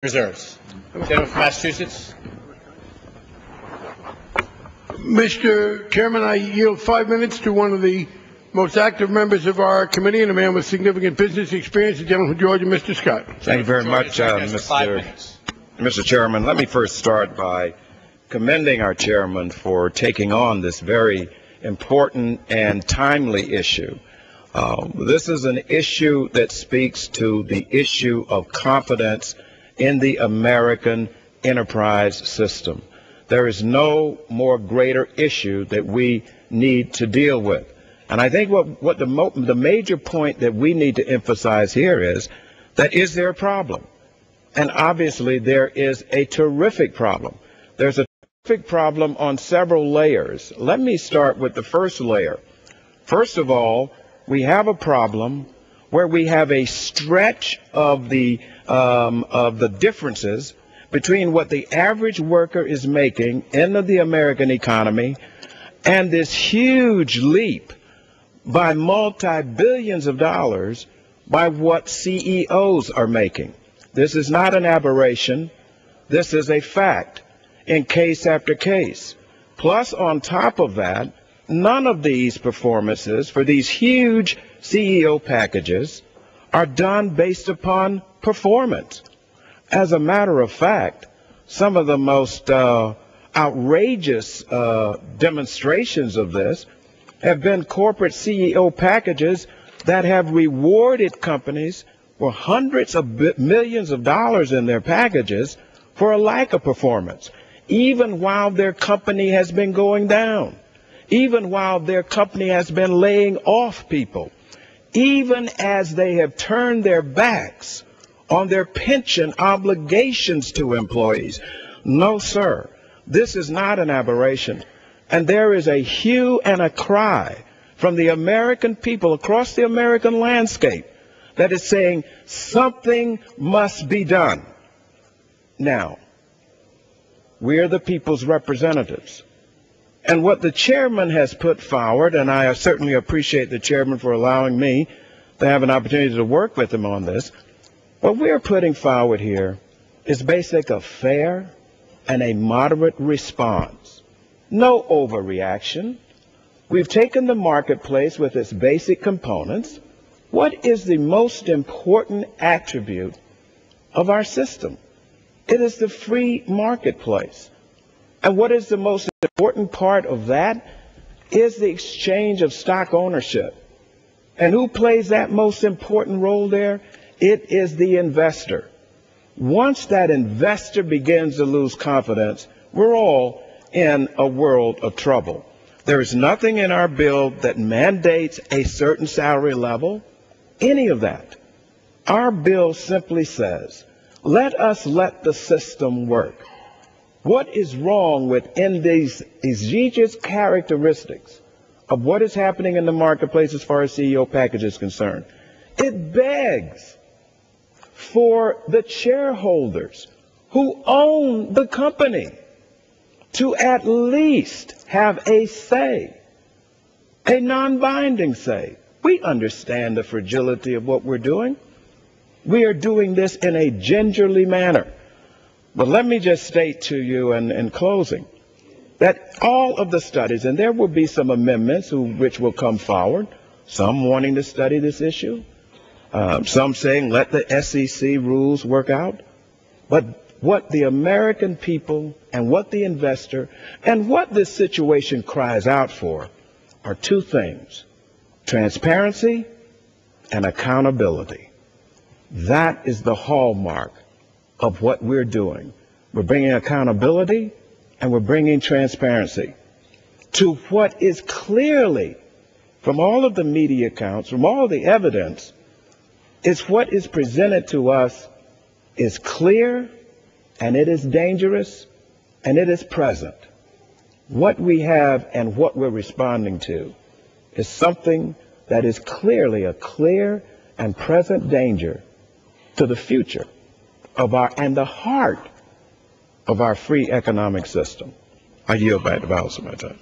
Reserves. Gentleman from Massachusetts. Mr. Chairman, I yield 5 minutes to one of the most active members of our committee and a man with significant business experience, the gentleman from Georgia, Mr. Scott. Thank you very much, Mr. Chairman. Let me first start by commending our chairman for taking on this very important and timely issue. This is an issue that speaks to the issue of confidence in the American enterprise system. There is no more greater issue that we need to deal with. And I think what the major point that we need to emphasize here is that is there a problem? And obviously there is a terrific problem. There's a terrific problem on several layers. Let me start with the first layer. First of all, we have a problem where we have a stretch of the differences between what the average worker is making in the American economy and this huge leap by multi-billions of dollars by what CEOs are making. This is not an aberration. This is a fact in case after case. Plus, on top of that, none of these performances for these huge CEO packages are done based upon performance. As a matter of fact, some of the most outrageous demonstrations of this have been corporate CEO packages that have rewarded companies for hundreds of millions of dollars in their packages for a lack of performance, even while their company has been going down, even while their company has been laying off people, even as they have turned their backs on their pension obligations to employees. No, sir, this is not an aberration. And there is a hue and a cry from the American people across the American landscape that is saying something must be done. Now, we are the people's representatives. And what the chairman has put forward, and I certainly appreciate the chairman for allowing me to have an opportunity to work with him on this, what we're putting forward here is basically a fair and a moderate response. No overreaction. We've taken the marketplace with its basic components. What is the most important attribute of our system? It is the free marketplace. And what is the most important part of that is the exchange of stock ownership. And who plays that most important role there? It is the investor. Once that investor begins to lose confidence, we're all in a world of trouble. There is nothing in our bill that mandates a certain salary level, any of that. Our bill simply says, let us let the system work. What is wrong within these egregious characteristics of what is happening in the marketplace as far as CEO package is concerned? It begs for the shareholders who own the company to at least have a say, a non-binding say. We understand the fragility of what we're doing. We are doing this in a gingerly manner. But let me just state to you in closing that all of the studies, and there will be some amendments which will come forward, some wanting to study this issue, some saying let the SEC rules work out. But what the American people and what the investor and what this situation cries out for are two things: transparency and accountability. That is the hallmark of what we're doing. We're bringing accountability and we're bringing transparency to what is clearly, from all of the media accounts, from all of the evidence, is what is presented to us is clear, and it is dangerous, and it is present. What we have and what we're responding to is something that is clearly a clear and present danger to the future of and the heart of our free economic system. I yield back the balance of my time.